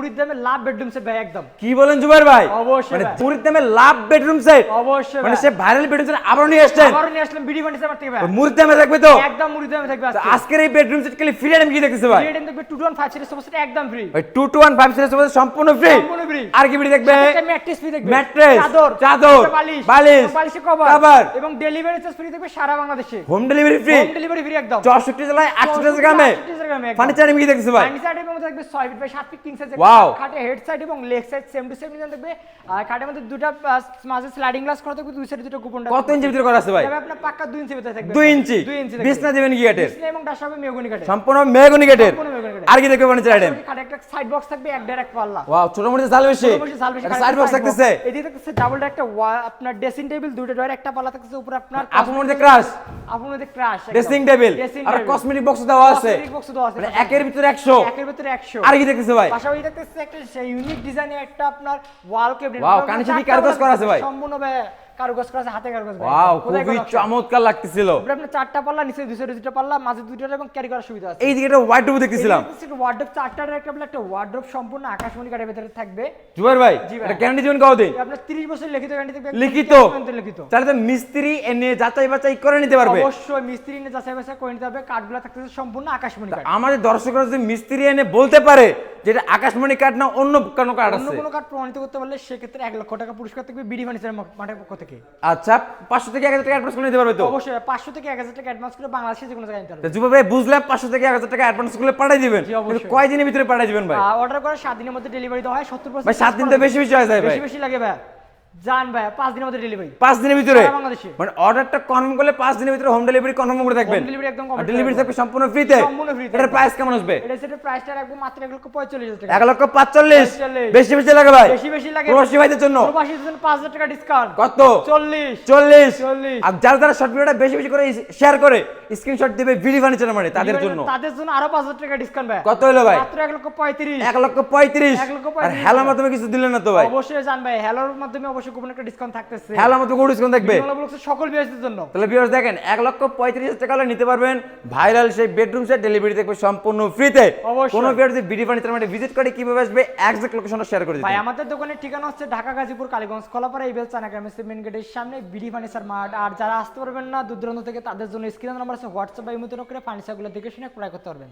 মুড়ির দামে লাভ bedroom set ভাই একদম। কি বলেন জুবাইর ভাই? অবশ্যই মানে ভাই। মুড়ির দামে লাভ বেডরুম সেট? অবশ্যই মানে ভাই। সে ভাইরাল বেডরুম সেট আবারও নিয়ে আসছেন? আবারও নিয়ে আসলাম বিডি ফার্নিচার থেকে ভাই। মুড়ির দামে থাকবে তো? একদম মুড়ির দামে থাকবে তো আজকে। আজকের এই বেডরুম সেট খালি ফ্রি আইটেম কি দেখতেছে ভাই? রেড এন্ড দেখবে 215 সিরিজ সোফা সেট একদম ফ্রি। ভাই 2215 সিরিজ সোফা সেট সম্পূর্ণ ফ্রি? সম্পূর্ণ ফ্রি। আর কি ফ্রি দেখবে? একটা ম্যাট্রেস ফ্রি দেখবে। ম্যাট্রেস, চাদর, চাদর, বালিশ, বালিশ, বালিশের কভার কভার এবং ডেলিভারি চার্জ ফ্রি দেখবে সারা বাংলাদেশে। Home delivery free? Home delivery free একদম। 64 জেলায় 68 গ্রামে। 68 গ্রামে একদম। ফার্নিচার আইটেম কি দেখতেছে ভাই? ফার্নিচার আইটেমের মধ্যে থাকবে 6 feet by 7 feet king size Wow! খাটে হেড সাইড এবং leg side same to same design থাকবে। আর খাটের মধ্যে দুটো মাঝে স্লাইডিং গ্লাস করা থাকবে, দুই সাইডে দুটো কুপন। কত ইঞ্চি ভিতরে করা আছে ভাই? তবে আপনার পাক্কা 2 ইঞ্চি ভিতরে থাকবে। 2 ইঞ্চি? 2 ইঞ্চি বিছনা দিবেন কি কাঠের? বিছনা এবং ডাস হবে মেহগনি কাঠের। সম্পূর্ণ মেহগনি কাঠের? সম্পূর্ণ মেহগনি কাঠের। আর কি দেখবে ফার্নিচার আইটেম? খাটে একটা সাইড বক্স থাকবে, এক ডের এক পাল্লা। ওয়াও, ছোট মোটো জাল বেশি? সাইড বক্স থাকতেছে? এদিকে থাকতেছে ডাবল একটা আপনার ড্রেসিং টেবিল, দুটো ডয়ার, একটা পাল্লা থাকতেছে উপরে আপনার আপনার মধ্যে ক্রাশ? আপনার মধ্যে ক্রাশ ড্রেসিং টেবিল আর কসমেটিক বক্স দেওয়া আছে? কসমেটিক বক্স দেওয়া আছে। মানে একের ভিতরে 100? একের ভিতরে 100। আর কি দেখতেছে ভাই? পাশাপাশি দেখতেছে একটা ইউনিক ডিজাইনের একটা আপনার ওয়াল ক্যাবিনেট। ওয়াও, কানিশে কি কারুকাজ করা আছে ভাই? সম্পূর্ণ ভাই কারুকাজ করা আছে, হাতে কারুকাজ ভাই। ওয়াও, খুবই চমৎকার লাগতেছিল। উপরে আপনার চারটা পাল্লা, নিচে দুটো পাল্লা, মাঝে দুটো এবং ক্যারি করার সুবিধা আছে। এই দিকে একটা ওয়াইডরোব দেখতেছিলাম। ওয়ার্ডরোব চারটার একটা ওয়ার্ডরোব সম্পূর্ণ আকাশমণি কাঠের ভিতরে থাকবে। জুবাইর ভাই, জি ভাই। এটা গ্যারান্টি দিবেন কতদিন? আপনার 30 বছর লিখিত গ্যারান্টি থাকবে। লিখিত? লিখিত। তাহলে তো মিস্ত্রি এনে যাচাই বাছাই করে নিতে পারবে? অবশ্যই মিস্ত্রি নিয়ে যাচাই বাছাই করে নিতে হবে। কাঠগুলো থাকতেছে সম্পূর্ণ আকাশমণি কাঠ। আমাদের দর্শকরা যদি মিস্ত্রি এনে বলতে পারে যেটা আকাশমণি কাঠ না অন্য কোনো কাঠ অন্য আছে, কোনো কাঠ প্রমাণিত করতে পারলে সেক্ষেত্রে 1 লক্ষ টাকা পুরস্কার থাকবে বিডি ফার্নিচার মাঠের পক্ষ থেকে। আচ্ছা 500 থেকে 1000 টাকা অ্যাডভান্স করে নিতে পারবে তো? অবশ্যই 500 থেকে 1000 টাকা অ্যাডভান্স করে বাংলাদেশে যে কোনো জায়গায় নিতে তো পারবে। জুবাইর ভাই বুঝলাম 500 থেকে 1000 টাকা অ্যাডভান্স করে পাঠিয়ে দিবেন, জি, অবশ্যই। কিন্তু কয় দিনের ভিতরে পাঠিয়ে দিবেন ভাই? অর্ডার করার 7 দিনের মধ্যে ডেলিভারি দেওয়া হয়। 70% ভাই 7 দিন তো বেশি বেশি হয়ে যায় ভাই। বেশি বেশি লাগে ভাই। জান ভাই 5 দিনের মধ্যে ডেলিভারি। 5 দিনের ভিতরে? সারা বাংলাদেশে। মানে অর্ডারটা কনফার্ম করলে 5 দিনের ভিতরে হোম ডেলিভারি কনফার্ম করে থাকবেন? হোম ডেলিভারি একদম আর কমপ্লিট। ডেলিভারি থাকবে সম্পূর্ণ ফ্রিতে? সম্পূর্ণ ফ্রিতে। এটার প্রাইস কেমন আসবে? এটা সেটার প্রাইসটা রাখবো মাত্র 1,45,000 টাকা। 1,45,000? 45,000 বেশি বেশি লাগে ভাই? বেশি বেশি লাগে। প্রবাসী ভাইদের জন্য? প্রবাসীদের জন্য 5,000 টাকা ডিসকাউন্ট। কত? 40। 40? আর যারা শর্ট ভিডিওটা বেশি বেশি করে শেয়ার করে স্ক্রিনশট দিবে বিডি ফার্নিচার মানে তাদের জন্য তাদের জন্য আরো 5,000 টাকা ডিসকাউন্ট ভাই। কত হলো ভাই? মাত্র 1,35,000। 1,35,000? 1,35,000 আর হেলার মাধ্যমে কিছু দিলেন না তো ভাই? অবশ্যই জান ভাই, হ্যালোর মাধ্যমে অবশ্যই কুপন একটা ডিসকাউন্ট থাকতেছে। হেলার মতো কোনো ডিসকাউন্ট থাকবে? সকল ভিউয়ারদের জন্য। তাহলে ভিউয়ার্স দেখেন 1,35,000 টাকা হলে নিতে পারবেন ভাইরাল সেই বেডরুম সেট, ডেলিভারি দেখবে সম্পূর্ণ ফ্রিতে। অবশ্যই। কোনো ভিউয়ার যদি বিডি ফার্নিচার মানে ভিজিট করে কিভাবে আসবে এক্সাক্ট লোকেশনটা শেয়ার করে দিন ভাই আমাদের দোকানের ঠিকানা হচ্ছে ঢাকা গাজীপুর কালীগঞ্জ কলাপাড়া ইবেল চানাগ্রামের মেইন গেটের সামনে বিডি ফার্নিচার মার্ট। আর যারা আসতে পারবেন না দূর দূরান্ত থেকে তাদের জন্য স্ক্রিন নাম্বার আছে, হোয়াটসঅ্যাপ বা ইমোতে করে ফার্নিচারগুলো দেখে শুনে ক্রয় করতে পারবেন।